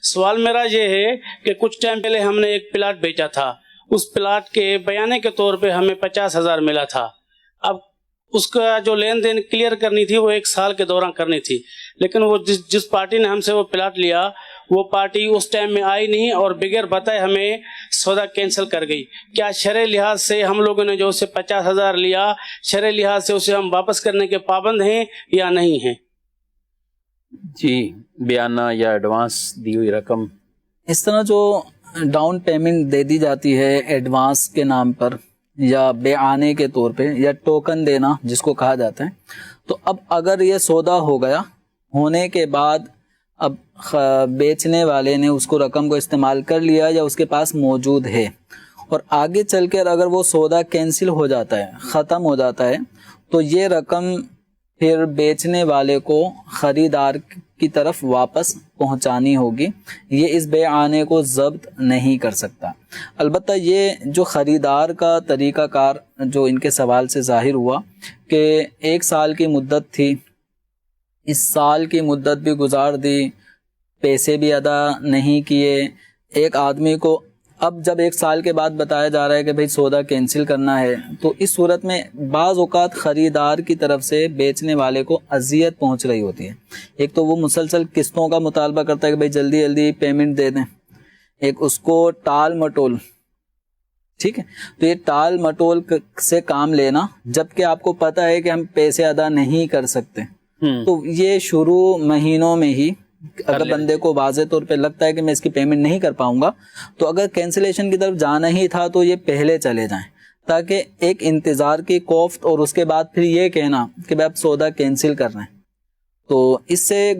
سوال میرا یہ ہے کہ کچھ ٹائم پہلے ہم نے ایک پلاٹ بیچا تھا، اس پلاٹ کے بیانے کے طور پہ ہمیں 50,000 ملا تھا۔ اب اس کا جو لین دین کلیئر کرنی تھی وہ 1 سال کے دوران کرنی تھی، لیکن وہ جس پارٹی نے ہم سے وہ پلاٹ لیا وہ پارٹی اس ٹائم میں آئی نہیں اور بغیر بتائے ہمیں سودا کینسل کر گئی۔ کیا شرعی لحاظ سے ہم لوگوں نے جو اسے 50,000 لیا، شرعی لحاظ سے اسے ہم واپس کرنے کے پابند ہیں یا نہیں ہیں؟ جی، بیانہ یا ایڈوانس دی ہوئی رقم، اس طرح جو ڈاؤن پیمنٹ دے دی جاتی ہے ایڈوانس کے نام پر یا بیعانے کے طور پہ یا ٹوکن دینا جس کو کہا جاتا ہے، تو اب اگر یہ سودا ہو گیا، ہونے کے بعد اب بیچنے والے نے اس کو رقم کو استعمال کر لیا یا اس کے پاس موجود ہے، اور آگے چل کر اگر وہ سودا کینسل ہو جاتا ہے، ختم ہو جاتا ہے، تو یہ رقم پھر بیچنے والے کو خریدار کی طرف واپس پہنچانی ہوگی۔ یہ اس بیعانے کو ضبط نہیں کر سکتا۔ البتہ یہ جو خریدار کا طریقہ کار جو ان کے سوال سے ظاہر ہوا کہ 1 سال کی مدت تھی، اس سال کی مدت بھی گزار دی، پیسے بھی ادا نہیں کیے، ایک آدمی کو اب جب 1 سال کے بعد بتایا جا رہا ہے کہ بھئی سودا کینسل کرنا ہے، تو اس صورت میں بعض اوقات خریدار کی طرف سے بیچنے والے کو اذیت پہنچ رہی ہوتی ہے۔ ایک تو وہ مسلسل قسطوں کا مطالبہ کرتا ہے کہ بھئی جلدی جلدی پیمنٹ دے دیں، ایک اس کو ٹال مٹول، ٹھیک ہے، تو یہ ٹال مٹول سے کام لینا جبکہ آپ کو پتہ ہے کہ ہم پیسے ادا نہیں کر سکتے، تو یہ شروع مہینوں میں ہی اگر بندے کو واضح طور پہ لگتا ہے کہ میں اس کی پیمنٹ نہیں کر پاؤں گا، تو اگر کینسلیشن کی طرف جانا ہی تھا تو یہ پہلے چلے جائیں، تاکہ ایک انتظار کی کوفت اور اس کے بعد پھر یہ کہنا کہ بھائی اب سودا کینسل کر رہے ہیں، تو اس سے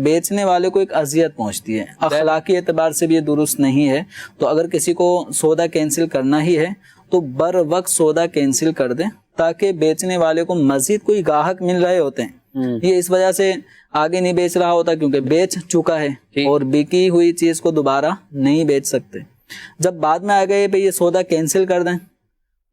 بیچنے والے کو ایک اذیت پہنچتی ہے، اخلاقی اعتبار سے بھی یہ درست نہیں ہے۔ تو اگر کسی کو سودا کینسل کرنا ہی ہے تو بر وقت سودا کینسل کر دیں، تاکہ بیچنے والے کو مزید کوئی گاہک مل رہے ہوتے ہیں، یہ اس وجہ سے آگے نہیں بیچ رہا ہوتا کیونکہ بیچ چکا ہے اور بکی ہوئی چیز کو دوبارہ نہیں بیچ سکتے۔ جب بعد میں آ گئے یہ سودا کینسل کر دیں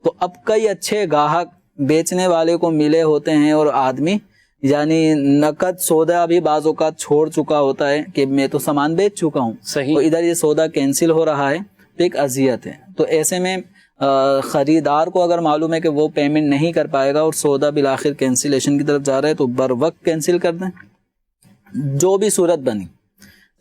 تو اب کئی اچھے گاہک بیچنے والے کو ملے ہوتے ہیں، اور آدمی یعنی نقد سودا بھی بعض اوقات چھوڑ چکا ہوتا ہے کہ میں تو سامان بیچ چکا ہوں، تو ادھر یہ سودا کینسل ہو رہا ہے تو ایک اذیت ہے۔ تو ایسے میں خریدار کو اگر معلوم ہے کہ وہ پیمنٹ نہیں کر پائے گا اور سودا بالآخر کینسلیشن کی طرف جا رہا ہے تو بر وقت کینسل کر دیں، جو بھی صورت بنی،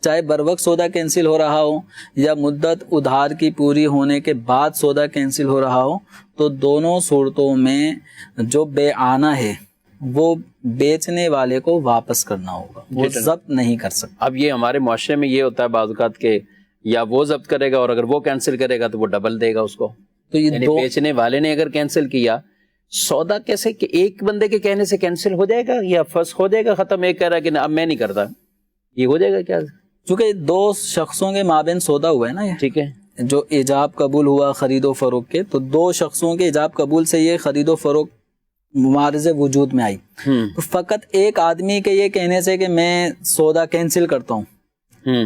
چاہے بر وقت سودا کینسل ہو رہا ہو یا مدت ادھار کی پوری ہونے کے بعد سودا کینسل ہو رہا ہو، تو دونوں صورتوں میں جو بیعانہ ہے وہ بیچنے والے کو واپس کرنا ہوگا، وہ ضبط نہیں کر سکتا۔ اب یہ ہمارے معاشرے میں یہ ہوتا ہے بعض اوقات کہ یا وہ ضبط کرے گا اور اگر وہ کینسل کرے گا تو وہ ڈبل دے گا اس کو، تو یہ یعنی بیچنے والے نے اگر کینسل کیا، سودا کیسے کہ ایک بندے کے کہنے سے کینسل ہو جائے گا یا فسخ ہو جائے گا ختم، ایک کہہ رہا ہے کہ اب میں نہیں کرتا، یہ ہو جائے گا کیا؟ چونکہ 2 شخصوں کے مابین سودا ہوا ہے نا، یہ ٹھیک ہے، جو ایجاب قبول ہوا خرید و فروخت کے، تو 2 شخصوں کے ایجاب قبول سے یہ خرید و فروخت معارض وجود میں آئی، تو فقط ایک آدمی کے یہ کہنے سے کہ میں سودا کینسل کرتا ہوں،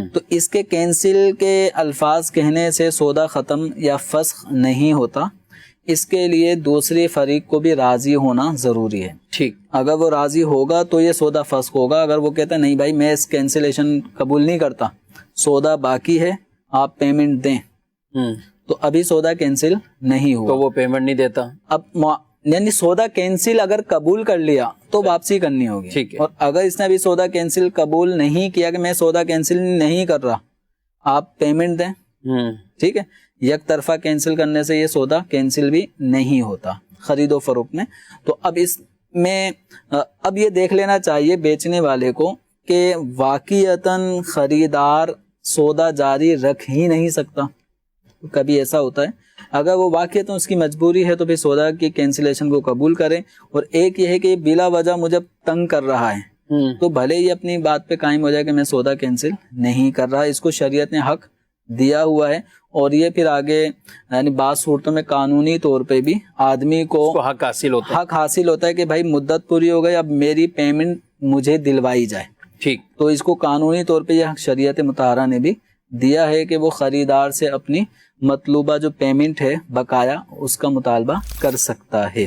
تو اس کے کینسل کے الفاظ کہنے سے سودا ختم یا فسخ نہیں ہوتا، اس کے لیے دوسرے فریق کو بھی راضی ہونا ضروری ہے۔ ٹھیک، اگر وہ راضی ہوگا تو یہ سودا فسخ ہوگا، اگر وہ کہتا ہے نہیں بھائی میں اس کینسلیشن قبول نہیں کرتا، سودا باقی ہے، آپ پیمنٹ دیں، تو ابھی سودا کینسل نہیں ہوا، تو وہ پیمنٹ نہیں دیتا، اب یعنی سودا کینسل اگر قبول کر لیا تو واپسی کرنی ہوگی، ٹھیک ہے، اور اگر اس نے ابھی سودا کینسل قبول نہیں کیا کہ میں سودا کینسل نہیں کر رہا، آپ پیمنٹ دیں، ٹھیک ہے، یک طرفہ کینسل کرنے سے یہ سودا کینسل بھی نہیں ہوتا خرید و فروخت میں۔ تو اب اس میں اب یہ دیکھ لینا چاہیے بیچنے والے کو کہ واقعتاً خریدار سودا جاری رکھ ہی نہیں سکتا، کبھی ایسا ہوتا ہے، اگر وہ واقعتاً اس کی مجبوری ہے تو پھر سودا کی کینسلیشن کو قبول کریں، اور ایک یہ ہے کہ بلا وجہ مجھے تنگ کر رہا ہے تو بھلے ہی اپنی بات پہ قائم ہو جائے کہ میں سودا کینسل نہیں کر رہا، اس کو شریعت نے حق دیا ہوا ہے، اور یہ پھر آگے یعنی بعض صورتوں میں قانونی طور پہ بھی آدمی کو حق حاصل ہوتا ہے کہ بھائی مدت پوری ہو گئی، اب میری پیمنٹ مجھے دلوائی جائے، ٹھیک، تو اس کو قانونی طور پہ یہ حق شریعت مطہرہ نے بھی دیا ہے کہ وہ خریدار سے اپنی مطلوبہ جو پیمنٹ ہے بقایا اس کا مطالبہ کر سکتا ہے۔